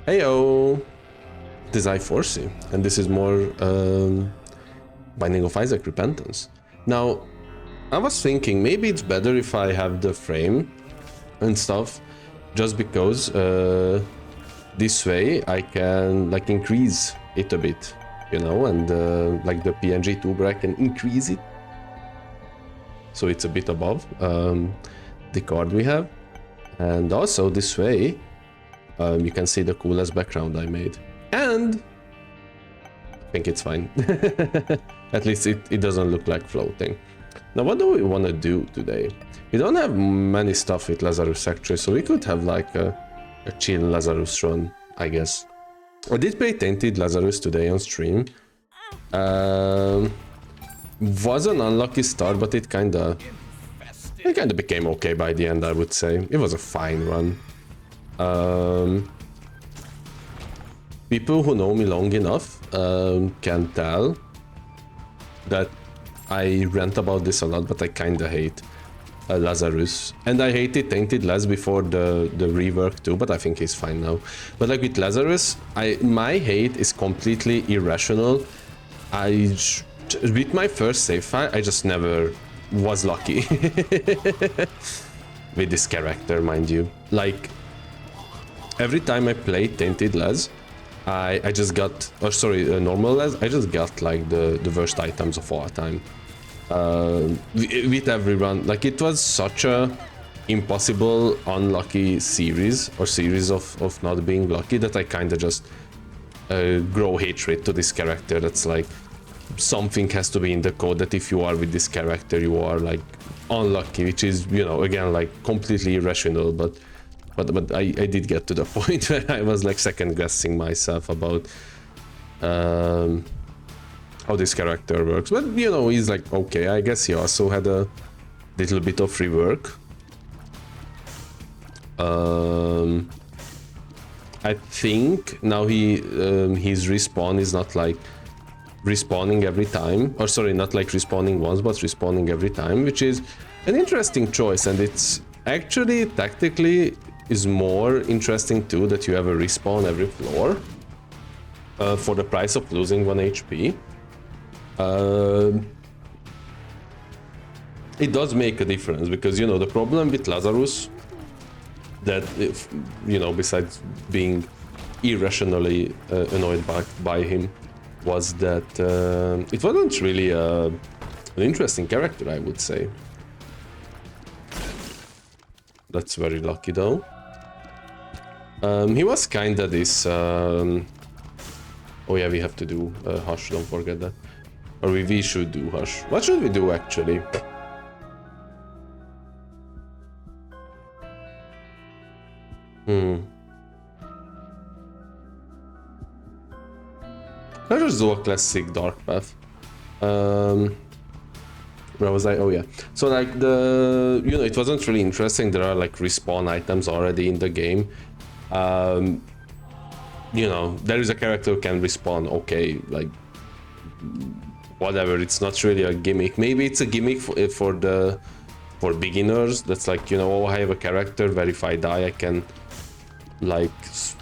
Heyo! This is I4C, and this is more Binding of Isaac Repentance. Now, I was thinking maybe it's better if I have the frame and stuff, just because this way I can like increase it a bit, you know, and like the PNG tuber I can increase it, so it's a bit above the card we have, and also this way you can see the coolest background I made, and I think it's fine. At least it doesn't look like floating. Now, what do we want to do today? We don't have many stuff with Lazarus actually, so we could have like a chill Lazarus run, I guess. I did play Tainted Lazarus today on stream. Was an unlucky start, but it kinda became okay by the end, I would say. It was a fine run. People who know me long enough can tell that I rant about this a lot, but I kinda hate Lazarus, and I hated Tainted Laz before the rework too, but I think he's fine now. But like with Lazarus, my hate is completely irrational. With my first save file, I just never was lucky with this character, mind you. Like every time I played Tainted Laz, I just got, or sorry, normal Laz, I just got like the worst items of all time. With every run, like it was such a impossible unlucky series of not being lucky that I kind of just grow hatred to this character. That's like something has to be in the code that if you are with this character you are like unlucky, which is, you know, again like completely irrational, but I did get to the point where I was like second guessing myself about how this character works. But you know, he's like okay. I guess he also had a little bit of rework. I think now his respawn is not like respawning every time, or sorry, not like respawning once, but respawning every time, which is an interesting choice, and it's actually tactically is more interesting too that you have a respawn every floor for the price of losing 1 HP. It does make a difference because, you know, the problem with Lazarus, that if, you know, besides being irrationally annoyed by him, was that it wasn't really an interesting character, I would say. That's very lucky though. He was kinda this oh yeah, we have to do Hush, don't forget that. Or we should do Hush. What should we do actually? Let's just do a classic Dark Path. Where was I? Oh yeah. So like you know, it wasn't really interesting. There are like respawn items already in the game. You know, there is a character who can respawn. Okay, like whatever. It's not really a gimmick. Maybe it's a gimmick for beginners. That's like, you know, oh, I have a character where if I die, I can like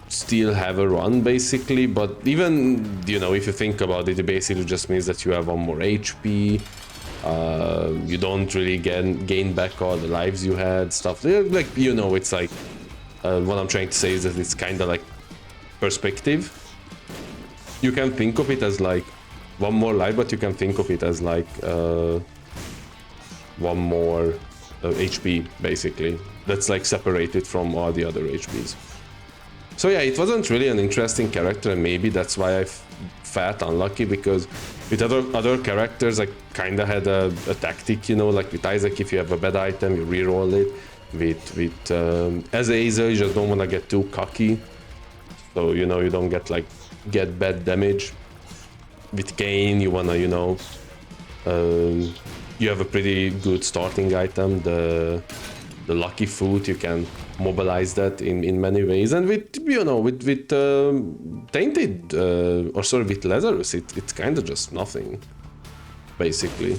still have a run basically. But even, you know, if you think about it, it basically just means that you have 1 more HP. You don't really gain back all the lives you had, stuff like, you know, it's like what I'm trying to say is that it's kind of like perspective. You can think of it as like 1 more life, but you can think of it as like 1 more HP basically. That's like separated from all the other HPs. So yeah, it wasn't really an interesting character, and maybe that's why I felt unlucky, because with other characters I kind of had a tactic, you know, like with Isaac, if you have a bad item, you reroll it. With as Azer, you just don't want to get too cocky, so, you know, you don't get bad damage. With Gain, you wanna, you know, you have a pretty good starting item, the lucky food. You can mobilize that in many ways, and with, you know, with Tainted or sorry, with Lazarus, it's kind of just nothing basically.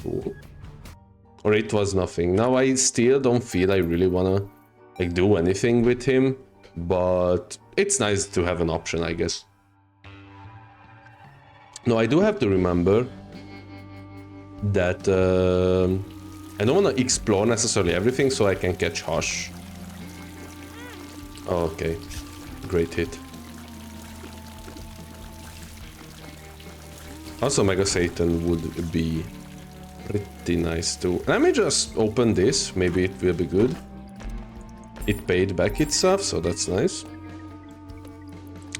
Ooh. Or it was nothing. Now I still don't feel I really wanna like do anything with him. but it's nice to have an option, I guess. No, I do have to remember that I don't want to explore necessarily everything, so I can catch Hush. Oh, okay, great hit. Also, Mega Satan would be pretty nice too. And I may just open this, maybe it will be good. It paid back itself, so that's nice.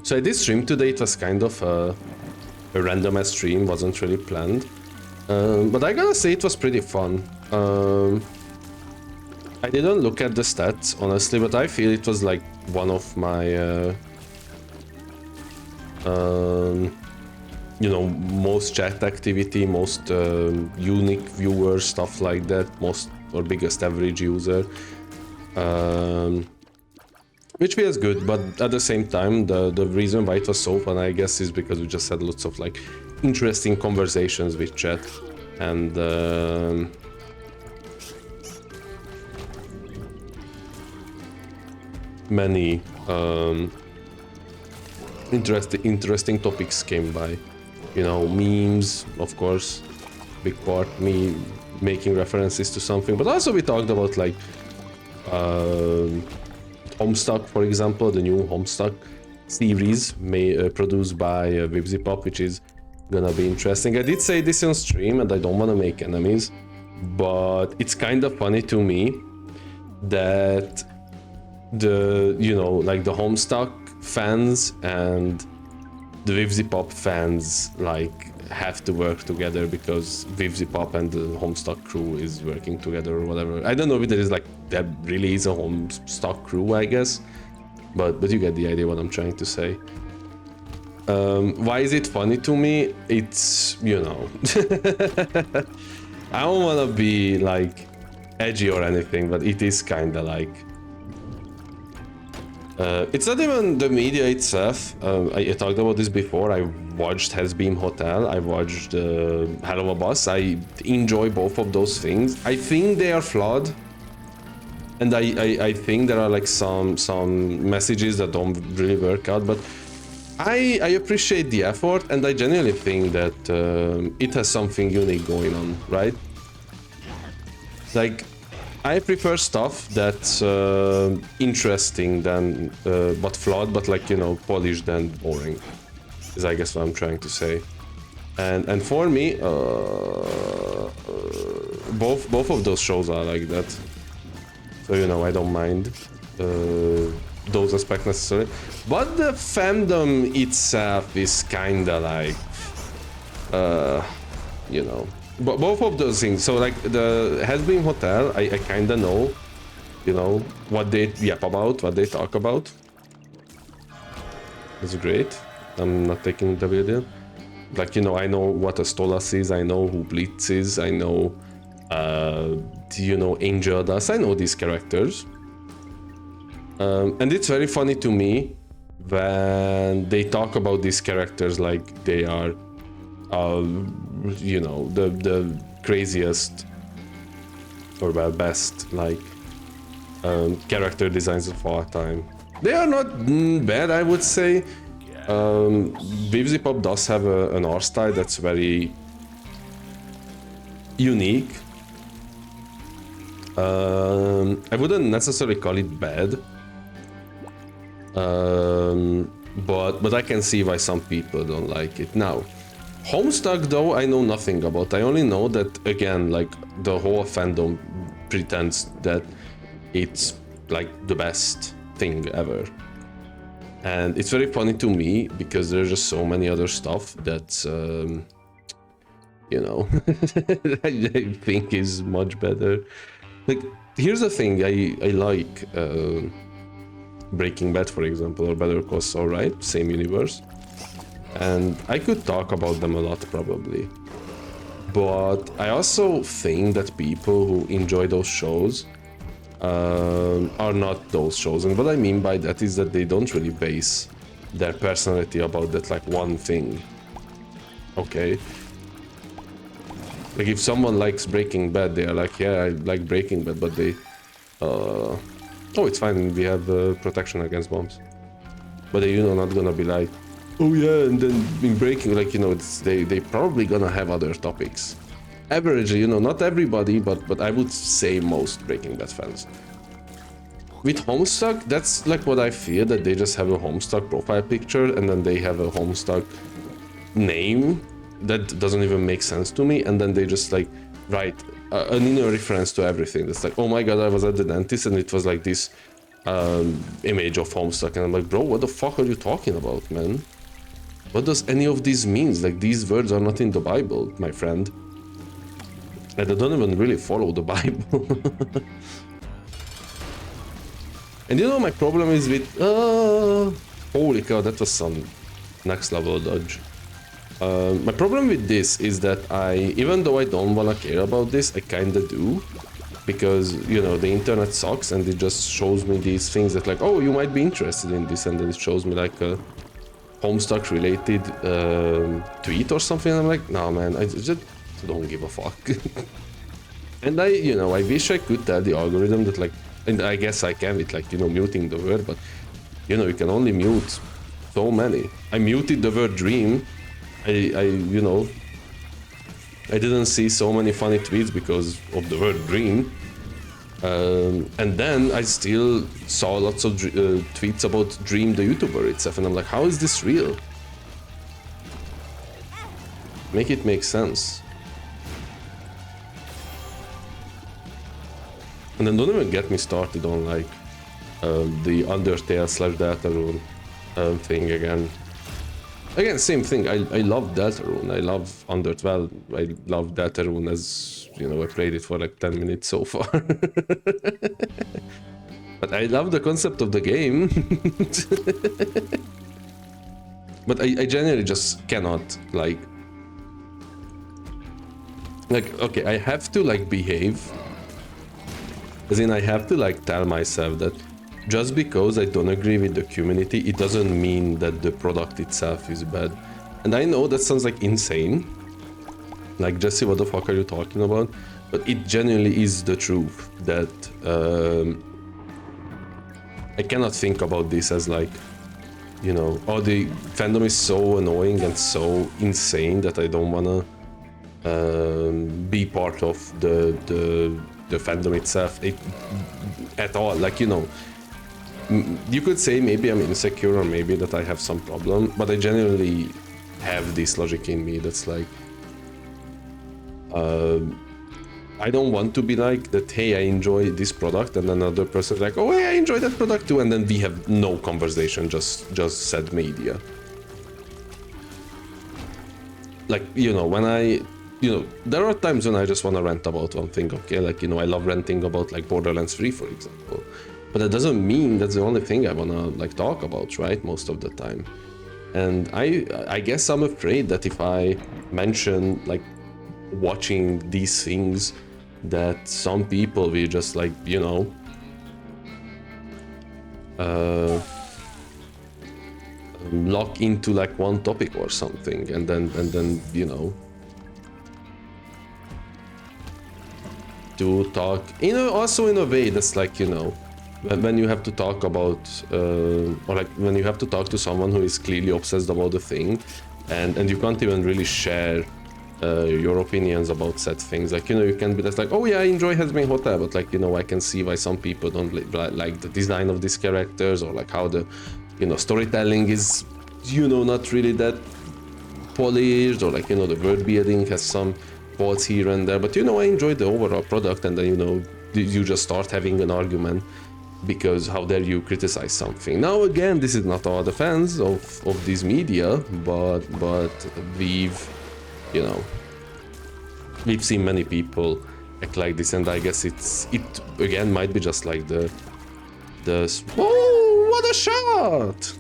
So I did stream today, it was kind of a random stream, wasn't really planned. But I gotta say it was pretty fun. I didn't look at the stats, honestly, but I feel it was like one of my, you know, most chat activity, most unique viewers, stuff like that, most or biggest average user. Which feels good, but at the same time, the reason why it was so fun, I guess, is because we just had lots of like interesting conversations with chat, and many interesting topics came by. You know, memes, of course, big part, me making references to something, but also we talked about like Homestuck, for example, the new Homestuck series produced by Vibzipop, which is gonna be interesting. I did say this on stream, and I don't want to make enemies, but it's kind of funny to me that the, you know, like the Homestuck fans and the Vibzipop fans like have to work together because Vibzipop and the Homestuck crew is working together or whatever. I don't know if there is like, that really is a Homestuck crew, I guess, but you get the idea what I'm trying to say. Why is it funny to me? It's, you know, I don't want to be like edgy or anything, but it is kind of like, it's not even the media itself. I talked about this before. I watched Hellsbeam Hotel, I watched Hell of a Boss. I enjoy both of those things. I think they are flawed, and I think there are like some messages that don't really work out, but I appreciate the effort, and I genuinely think that it has something unique going on, right? Like, I prefer stuff that's interesting than, but flawed, but like, you know, polished and boring, is I guess what I'm trying to say. And for me, both of those shows are like that. So, you know, I don't mind those aspects necessarily. But the fandom itself is kinda like, you know, but both of those things. So like the Hellsbeam Hotel, I kinda know, you know, what they yap about, what they talk about. It's great. I'm not taking the video. Like, you know, I know what a Stolas is, I know who Blitz is, I know, you know, Angel Dust, I know these characters. And it's very funny to me when they talk about these characters like they are, you know, the craziest or well, best like character designs of all time. They are not bad, I would say. Vibzipop does have an art style that's very unique. I wouldn't necessarily call it bad, but I can see why some people don't like it. Now, Homestuck though, I know nothing about. I only know that, again, like the whole fandom pretends that it's like the best thing ever. And it's very funny to me because there's just so many other stuff that's, you know, I think is much better. Like, here's the thing, I like Breaking Bad, for example, or Better Call Saul, right? Same universe. And I could talk about them a lot, probably. But I also think that people who enjoy those shows are not those shows. And what I mean by that is that they don't really base their personality about that, like, one thing. Okay? Like, if someone likes Breaking Bad, they are like, yeah, I like Breaking Bad, but they Oh, it's fine. We have protection against bombs. But they're, you know, not gonna be like, oh yeah, and then in breaking, like, you know, it's they probably gonna have other topics. Average, you know, not everybody, but I would say most Breaking Bad fans. With Homestuck, that's like what I fear, that they just have a Homestuck profile picture and then they have a Homestuck name that doesn't even make sense to me, and then they just like write an inner reference to everything. That's like, oh my god, I was at the dentist and it was like this image of Homestuck, and I'm like, bro, what the fuck are you talking about, man? What does any of this means? Like, these words are not in the Bible, my friend. And I don't even really follow the Bible. And you know, my problem is with... holy cow, that was some next level dodge. My problem with this is that even though I don't wanna care about this, I kinda do. Because, you know, the internet sucks and it just shows me these things that like, oh, you might be interested in this, and then it shows me like a Homestuck related tweet or something. I'm like, no man, I just don't give a fuck. And you know, I wish I could tell the algorithm that like, and I guess I can with like, you know, muting the word, but you know, you can only mute so many. I muted the word dream. You know, I didn't see so many funny tweets because of the word dream. And then I still saw lots of tweets about Dream the YouTuber itself, and I'm like, how is this real? Make it make sense. And then don't even get me started on like the Undertale / Deltarune thing again. Again, same thing. I love Deltarune. I love Undertale. I love Deltarune, as you know, I played it for like 10 minutes so far. But I love the concept of the game. But I genuinely just cannot like, okay, I have to like behave. As in, I have to like tell myself that just because I don't agree with the community, it doesn't mean that the product itself is bad. And I know that sounds like insane. Like, Jesse, what the fuck are you talking about? But it genuinely is the truth that I cannot think about this as like, you know, oh, the fandom is so annoying and so insane that I don't wanna be part of the fandom itself at all. Like, you know, you could say maybe I'm insecure or maybe that I have some problem, but I genuinely have this logic in me that's like, I don't want to be like that, hey, I enjoy this product, and another person like, oh, hey, I enjoy that product too, and then we have no conversation, just said media. Like, you know, when you know, there are times when I just want to rant about one thing, okay? Like, you know, I love ranting about like Borderlands 3, for example. But that doesn't mean that's the only thing I want to like talk about, right? Most of the time. And I guess I'm afraid that if I mention like watching these things, that some people will just like, you know, lock into like one topic or something, and then you know, to talk, you know, also in a way that's like, you know, when you have to talk about or like when you have to talk to someone who is clearly obsessed about the thing, and you can't even really share your opinions about said things. Like, you know, you can be just like, oh yeah, I enjoy Hazbin Hotel, but like, you know, I can see why some people don't like the design of these characters, or like how the, you know, storytelling is, you know, not really that polished, or like, you know, the word building has some faults here and there, but you know, I enjoy the overall product, and then, you know, you just start having an argument because how dare you criticize something. Now again, this is not all the fans of this media, but we've, you know, we've seen many people act like this, and I guess it again might be just like the oh, what a shot,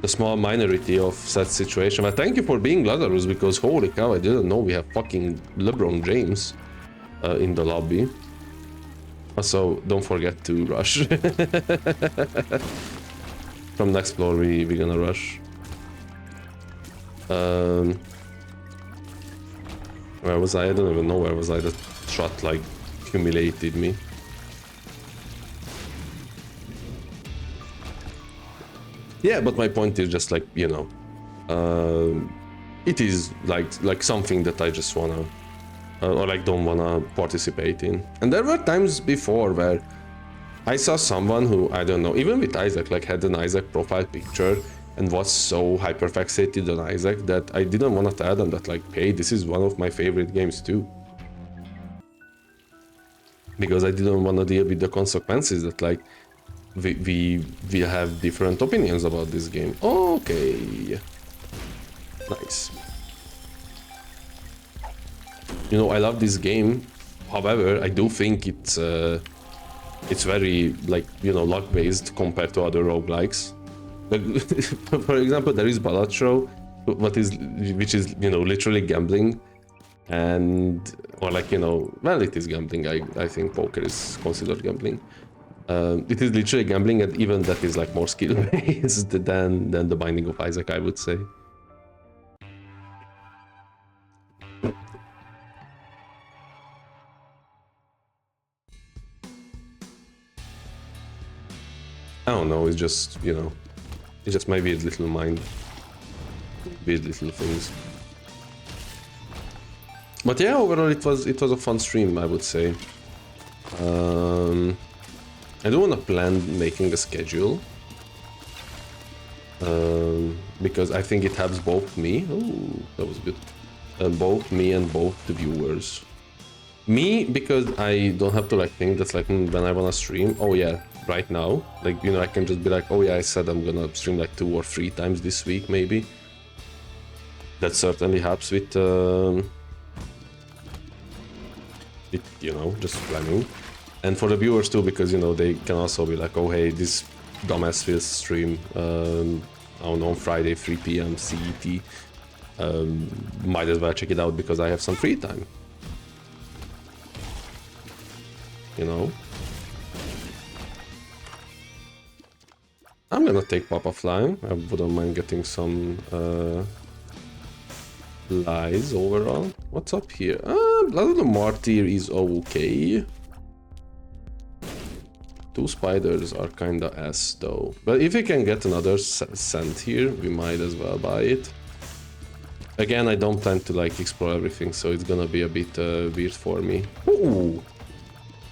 the small minority of such situation. But thank you for being Lazarus, because holy cow, I didn't know we have fucking LeBron James in the lobby. Also, don't forget to rush. From next floor we're gonna rush. Where was I? I don't even know where was I. That shot like humiliated me. Yeah, but my point is just like, you know, it is like something that I just wanna or like don't wanna participate in. And there were times before where I saw someone who, I don't know, even with Isaac, like had an Isaac profile picture and was so hyperfixated on Isaac that I didn't want to tell them that like, hey, this is one of my favorite games too. Because I didn't want to deal with the consequences that like we have different opinions about this game. Okay. Nice. You know, I love this game. However, I do think it's very, like, you know, luck-based compared to other roguelikes. Like, for example, there is Balatro, which is, you know, literally gambling. And, or like, you know, well, it is gambling. I think poker is considered gambling. It is literally gambling, and even that is like more skill-based than the Binding of Isaac, I would say. I don't know, it's just, you know, it's just my weird little mind. Weird little things. But yeah, overall it was a fun stream, I would say. I do want to plan making a schedule. Because I think it helps both me. Oh, that was good. Both me and both the viewers. Me, because I don't have to like think that's like when I wanna stream. Oh yeah, right now. Like, you know, I can just be like, oh yeah, I said I'm gonna stream like 2 or 3 times this week, maybe. That certainly helps with, you know, just planning. And for the viewers too, because, you know, they can also be like, oh hey, this dumbass will stream, I don't know, on Friday, 3 PM CET. Might as well check it out because I have some free time. You know? I'm gonna take Papa Flying. I wouldn't mind getting some lies overall. What's up here? Blood of the Martyr is okay. 2 spiders are kinda ass though. But if we can get another scent here, we might as well buy it. Again, I don't plan to like explore everything, so it's gonna be a bit weird for me. Ooh!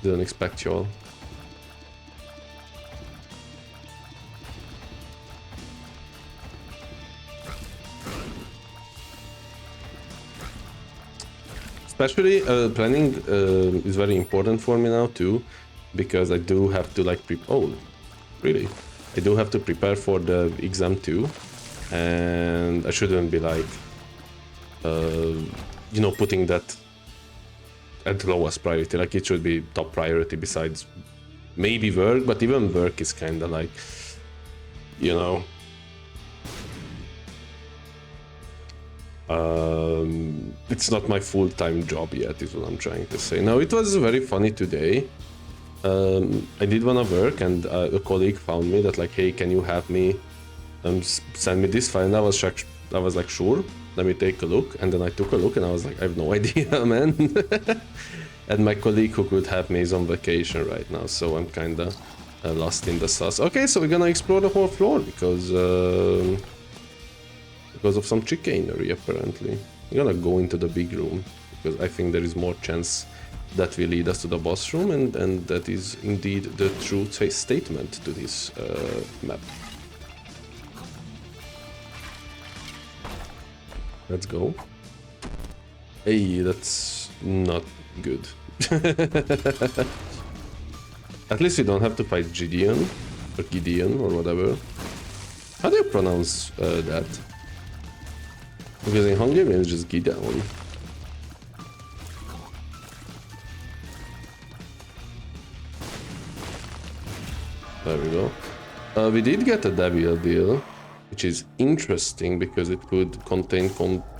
Didn't expect y'all. Especially planning is very important for me now too, because I do have to like oh, really? I do have to prepare for the exam too, and I shouldn't be like, you know, putting that at the lowest priority. Like it should be top priority besides maybe work, but even work is kind of like, you know, it's not my full-time job yet, is what I'm trying to say. Now, it was very funny today. I did wanna work, and a colleague found me that like, hey, can you help me send me this file? And I was like, sure, let me take a look. And then I took a look and I was like, I have no idea, man. And my colleague who could help me is on vacation right now, so I'm kinda lost in the sauce. Okay, so we're gonna explore the whole floor because of some chicanery, apparently. We're gonna go into the big room because I think there is more chance that will lead us to the boss room, and that is indeed the true statement to this map. Let's go. Hey, that's not good. At least we don't have to fight Gideon, or whatever. How do you pronounce that? Because in Hungarian it's just Gideon. There we go. We did get a devil deal, which is interesting because it could contain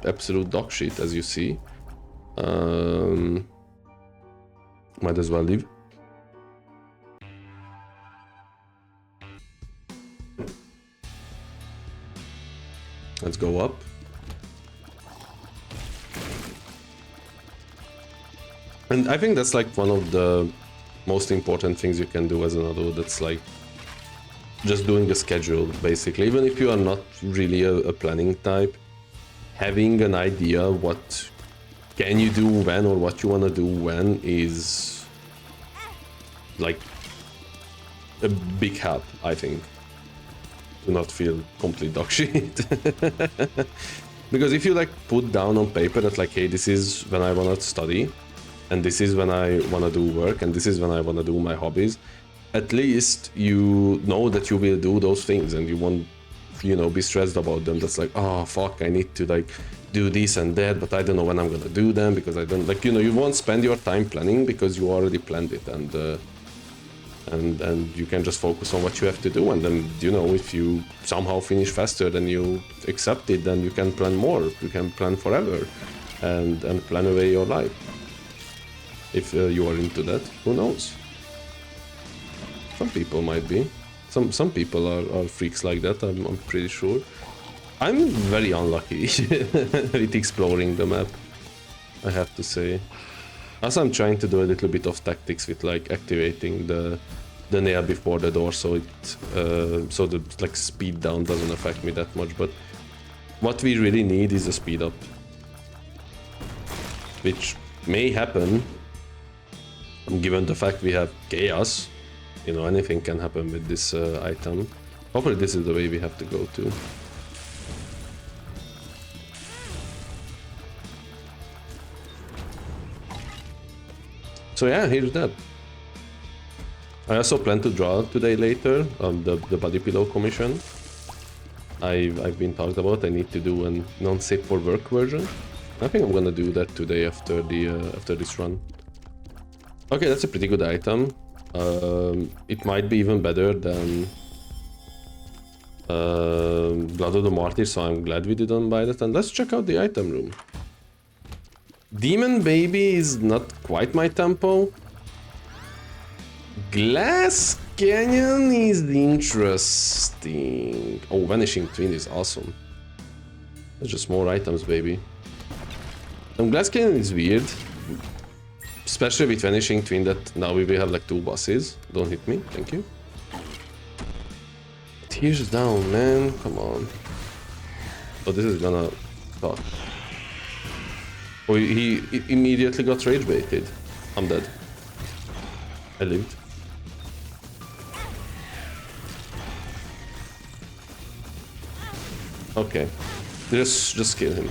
absolute dog shit, as you see. Might as well leave. Let's go up. And I think that's like one of the most important things you can do as an adult. That's like just doing a schedule, basically. Even if you are not really a planning type, having an idea what can you do when or what you want to do when is like a big help, I think. To not feel complete dog shit. Because if you like put down on paper that like, hey, this is when I want to study, and this is when I want to do work, and this is when I want to do my hobbies, at least you know that you will do those things and you won't, you know, be stressed about them. That's like, oh fuck, I need to like do this and that, but I don't know when I'm gonna do them because I don't, like, you know, you won't spend your time planning because you already planned it, and you can just focus on what you have to do, and then, you know, if you somehow finish faster than you accept it, then you can plan more, you can plan forever, and plan away your life. If you are into that, who knows? Some people might be. Some people are freaks like that, I'm pretty sure. I'm very unlucky with exploring the map, I have to say. Also, I'm trying to do a little bit of tactics with like activating the nail before the door, so it so the like speed down doesn't affect me that much. But what we really need is a speed up, which may happen given the fact we have chaos. You know, anything can happen with this item. Hopefully this is the way we have to go to. So yeah, here's that. I also plan to draw today later the body pillow commission. I've been talked about. I need to do a non-safe for work version. I think I'm gonna do that today after this run. Okay, that's a pretty good item. It might be even better than Blood of the Martyr, so I'm glad we didn't buy that. And let's check out the item room. Demon Baby is not quite my tempo. Glass Canyon is interesting. Oh, Vanishing Twin is awesome. There's just more items, baby. And Glass Canyon is weird. Especially with Vanishing Twin, that now we will have like 2 bosses. Don't hit me, thank you. Tears down, man, come on. Oh, this is gonna talk. Oh, he immediately got rage baited. I'm dead. I lived. Okay, just kill him.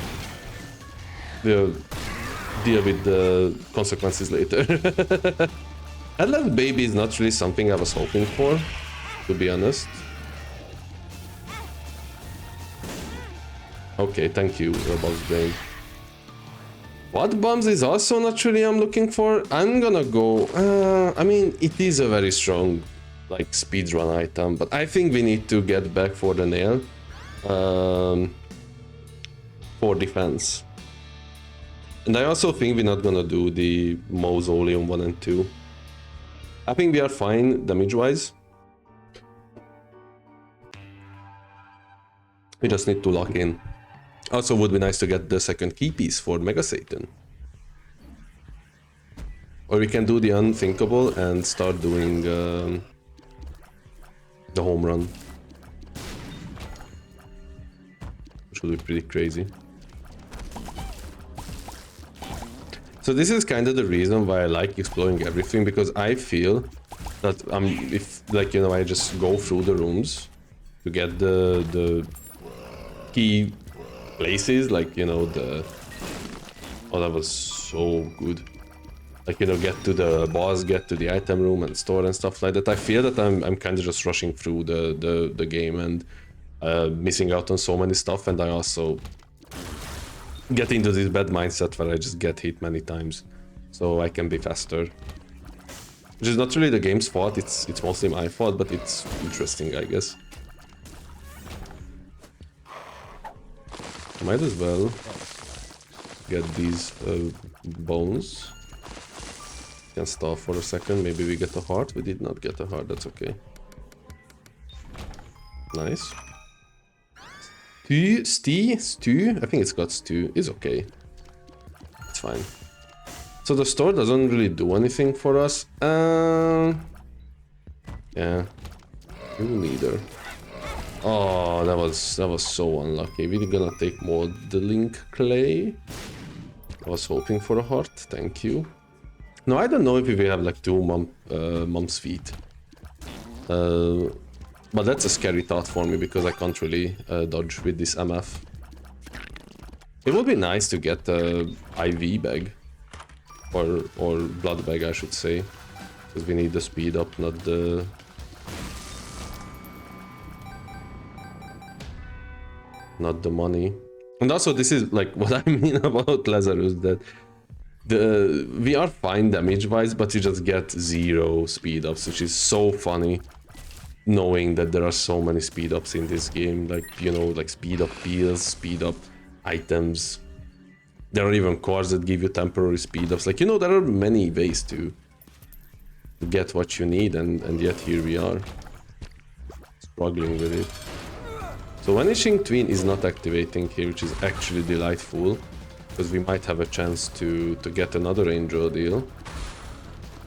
We'll deal with the consequences later. Headlamp Baby is not really something I was hoping for, to be honest. Okay, thank you, Boss Brain. What bombs is also not really I'm looking for. I'm gonna go... I mean, it is a very strong, like, speedrun item, but I think we need to get back for the nail. For defense. And I also think we're not gonna do the Mausoleum 1 and 2. I think we are fine damage-wise. We just need to lock in. Also, would be nice to get the second key piece for Mega Satan. Or we can do the unthinkable and start doing the home run. Which would be pretty crazy. So this is kind of the reason why I like exploring everything, because I feel that if, like, you know, I just go through the rooms to get the key places, like, you know, oh, that was so good. Like, you know, get to the boss, get to the item room and store and stuff like that. I feel that I'm kind of just rushing through the game and missing out on so many stuff, and I also get into this bad mindset where I just get hit many times, so I can be faster. Which is not really the game's fault, it's mostly my fault, but it's interesting, I guess. Might as well get these bones. Can stop for a second, maybe we get a heart. We did not get a heart, that's okay. Nice. Stew? I think it's got stew. It's okay. It's fine. So the store doesn't really do anything for us. Yeah. You neither. Oh, that was so unlucky. We're gonna take modeling clay. I was hoping for a heart. Thank you. No, I don't know if we have like two mom's feet. But that's a scary thought for me because I can't really dodge with this MF. It would be nice to get a IV bag. Or blood bag, I should say. Because we need the speed up, not the... not the money. And also this is like what I mean about Lazarus, that we are fine damage wise, but you just get 0 speed ups, which is so funny. Knowing that there are so many speed ups in this game, like, you know, like speed up pills, speed up items. There are even cores that give you temporary speed ups. Like, you know, there are many ways to get what you need, and yet here we are struggling with it. So Vanishing Twin is not activating here, which is actually delightful, because we might have a chance to get another Angel deal,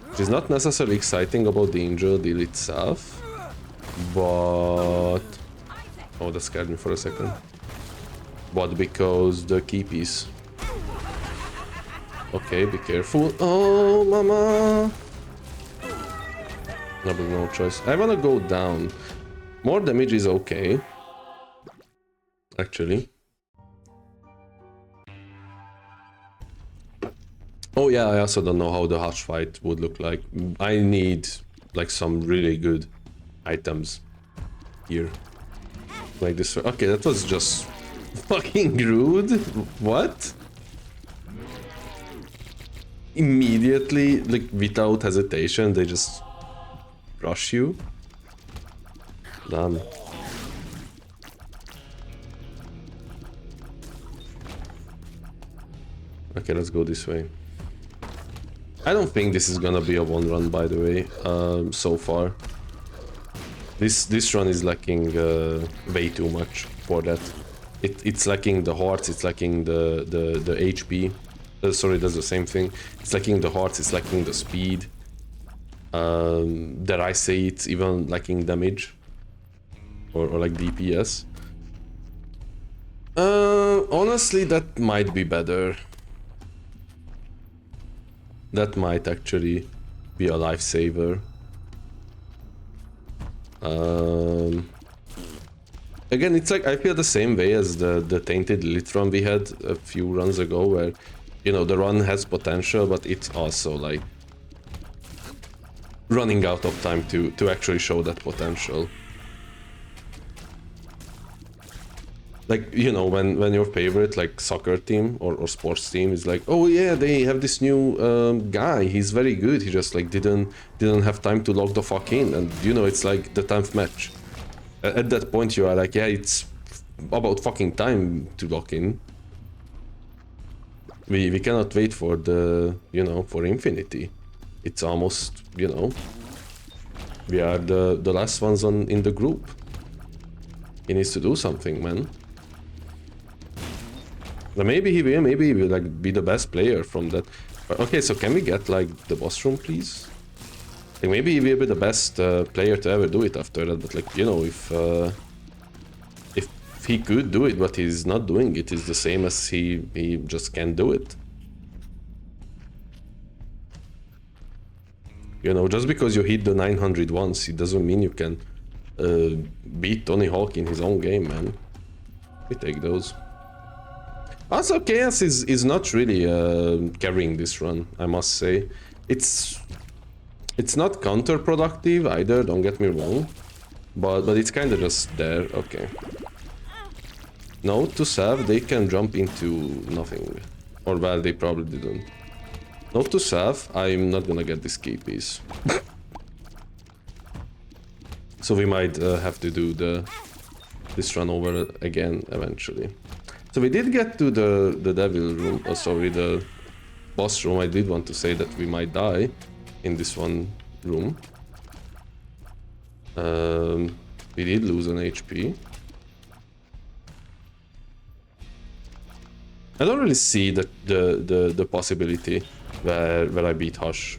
which is not necessarily exciting about the Angel deal itself, but... oh, that scared me for a second. But because the key piece. Okay, be careful. Oh, mama! No choice. I wanna go down. More damage is okay. Actually. Oh yeah, I also don't know how the Hush fight would look like. I need like some really good items here. Like this. Okay, that was just fucking rude. What? Immediately, like without hesitation, they just rush you. Damn. Okay, let's go this way. I don't think this is gonna be a one run, by the way, so far. This run is lacking way too much for that. It's lacking the hearts, it's lacking the HP. Sorry, that's the same thing. It's lacking the hearts, it's lacking the speed. Dare I say it's even lacking damage? Or like DPS. Honestly, that might be better. That might actually be a lifesaver. Again, it's like I feel the same way as the Tainted Lilith run we had a few runs ago, where, you know, the run has potential, but it's also like running out of time to actually show that potential. Like, you know, when your favorite like soccer team or sports team is like, oh yeah, they have this new guy, he's very good, he just like didn't have time to log the fuck in, and you know, it's like the 10th match. At that point you are like, yeah, it's about fucking time to log in. We cannot wait for the, you know, for infinity. It's almost, you know, we are the last ones in the group. He needs to do something, man. But maybe he will like be the best player from that. Okay, so can we get like the boss room, please? Like maybe he will be the best player to ever do it after that. But like, you know, if he could do it, but he's not doing it, is the same as he just can't do it. You know, just because you hit the 900 once, it doesn't mean you can beat Tony Hawk in his own game, man. We take those. Also, Chaos is not really carrying this run, I must say. It's not counterproductive either, don't get me wrong. But it's kind of just there, okay. No, to salve, they can jump into nothing. Or well, they probably didn't. No, to salve, I'm not gonna get this key piece. So we might have to do this run over again eventually. So we did get to the devil room, oh sorry, the boss room. I did want to say that we might die in this one room. We did lose an HP. I don't really see the possibility where I beat Hush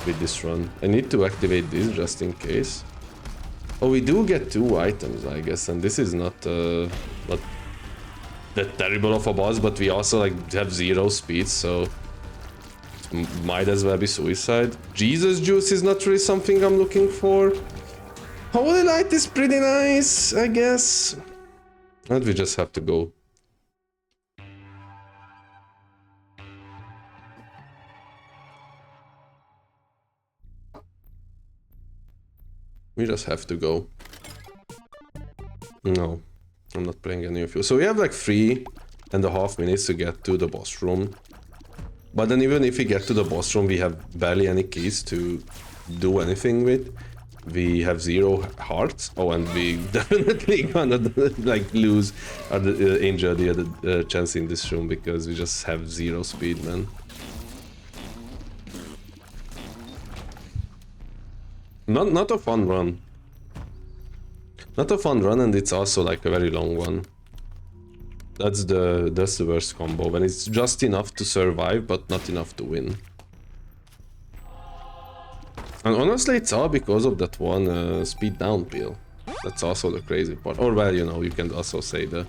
with this run. I need to activate this just in case. Oh, we do get 2 items, I guess, and this is not that terrible of a boss, but we also like have 0 speed, so might as well be suicide. Jesus juice is not really something I'm looking for. Holy light is pretty nice, I guess. And we just have to go. We just have to go. No, I'm not playing any of you. So we have like 3.5 minutes to get to the boss room. But then even if we get to the boss room, we have barely any keys to do anything with. We have 0 hearts. Oh, and we definitely gonna like lose or injure the other chance in this room because we just have 0 speed, man. Not a fun run. Not a fun run, and it's also like a very long one. That's the worst combo, when it's just enough to survive, but not enough to win. And honestly, it's all because of that one speed down pill. That's also the crazy part. Or well, you know, you can also say the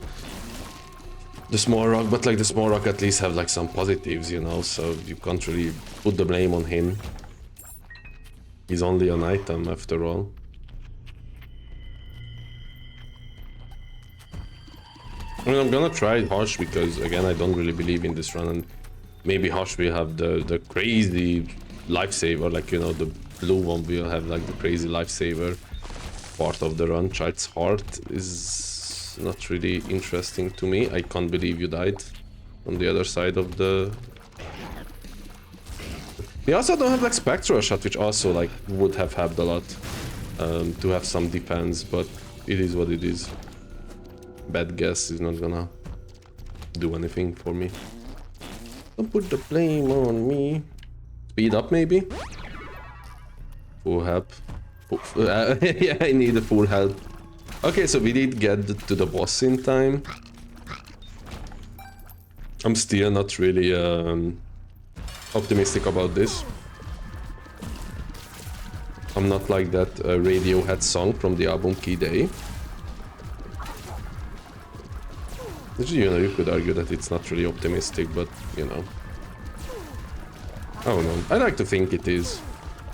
small rock, but like the small rock at least have like some positives, you know, so you can't really put the blame on him. He's only an item after all. I mean, I'm gonna try Hush because again I don't really believe in this run, and maybe Hush will have the crazy lifesaver, like, you know, the blue one will have like the crazy lifesaver part of the run. Child's heart is not really interesting to me. I can't believe you died on the other side of the... We also don't have like Spectral Shot, which also like would have helped a lot to have some defense, but it is what it is. Bad guess is not gonna do anything for me. Don't put the blame on me. Speed up maybe? Full help. Yeah, I need a full help. Okay, so we did get to the boss in time. I'm still not really optimistic about this. I'm not like that Radiohead song from the album Key Day. You know, you could argue that it's not really optimistic, but, you know. I don't know. I like to think it is.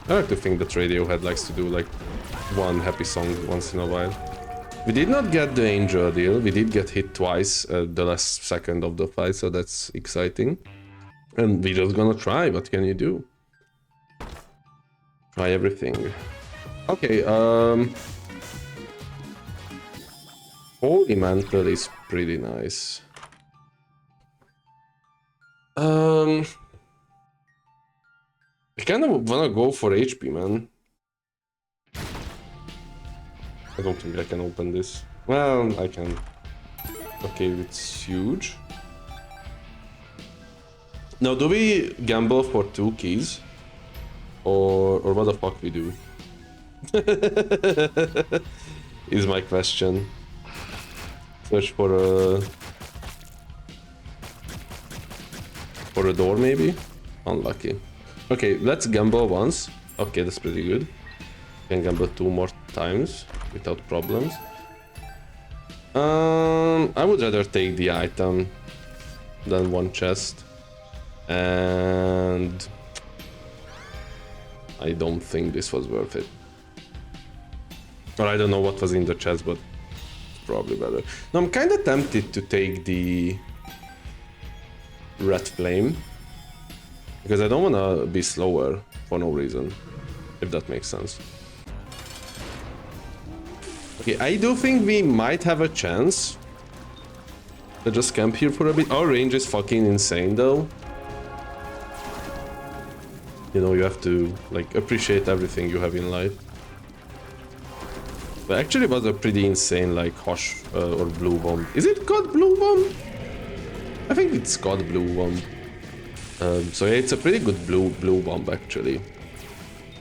I like to think that Radiohead likes to do, like, one happy song once in a while. We did not get the Angel deal. We did get hit twice at the last second of the fight, so that's exciting. And we're just gonna try. What can you do? Try everything. Okay, Holy Mantle is pretty nice. I kind of wanna go for HP, man. I don't think I can open this. Well, I can. Okay, it's huge. Now, do we gamble for 2 keys? Or what the fuck we do? Is my question. Search for a door, maybe? Unlucky. Okay, let's gamble once. Okay, that's pretty good. Can gamble 2 more times without problems. I would rather take the item than 1 chest. And I don't think this was worth it. Or I don't know what was in the chest, but probably better. Now I'm kind of tempted to take the Red Flame, because I don't want to be slower for no reason, if that makes sense. Okay, I do think we might have a chance. Let's just camp here for a bit. Our range is fucking insane though. You know, you have to like appreciate everything you have in life. But actually it was a pretty insane like Hush or Blue Bomb. Is it called Blue Bomb? I think it's called Blue Bomb. So yeah, it's a pretty good blue bomb actually.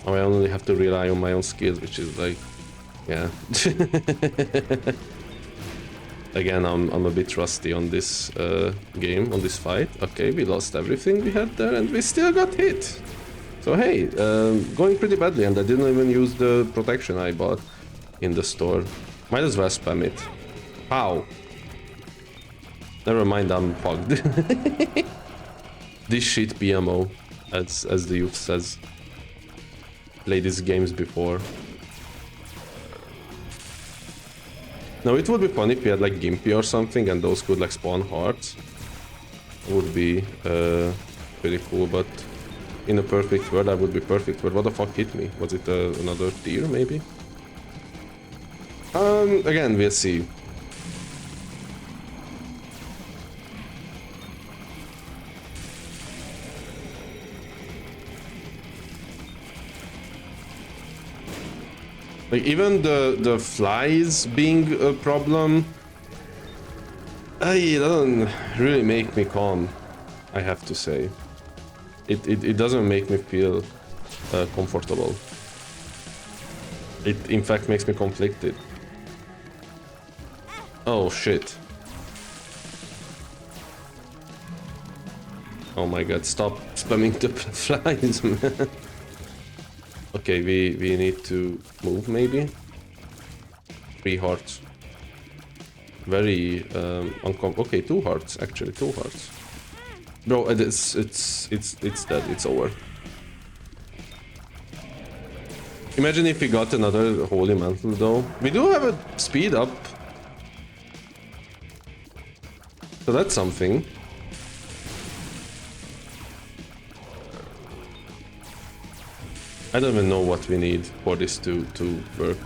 I only have to rely on my own skills, which is like, yeah. Again, I'm a bit rusty on this game, on this fight. Okay, we lost everything we had there and we still got hit. So hey, going pretty badly, and I didn't even use the protection I bought. in the store. Might as well spam it. How? Never mind, I'm fucked. This shit PMO, as the youth says. Played these games before. Now it would be fun if we had like Gimpy or something and those could like spawn hearts. It would be pretty cool, but in a perfect world I would be perfect. But what the fuck hit me? Was it another tier maybe? Again, we'll see. Like even the flies being a problem, it doesn't really make me calm, I have to say. It doesn't make me feel comfortable. It in fact makes me conflicted. Oh shit. Oh my god, stop spamming the flies, man. Okay, we need to move maybe. 3 hearts. Very okay, 2 hearts actually, 2 hearts. Bro, it's dead, it's over. Imagine if we got another holy mantle though. We do have a speed up. So that's something. I don't even know what we need for this to work.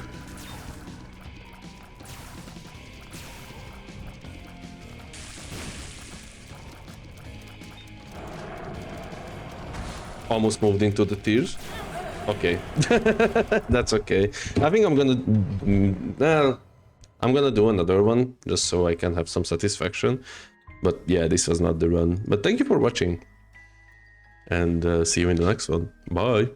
Almost moved into the tiers. Okay. That's okay. I think I'm gonna do another one just so I can have some satisfaction. But yeah, this was not the run. But thank you for watching. And see you in the next one. Bye.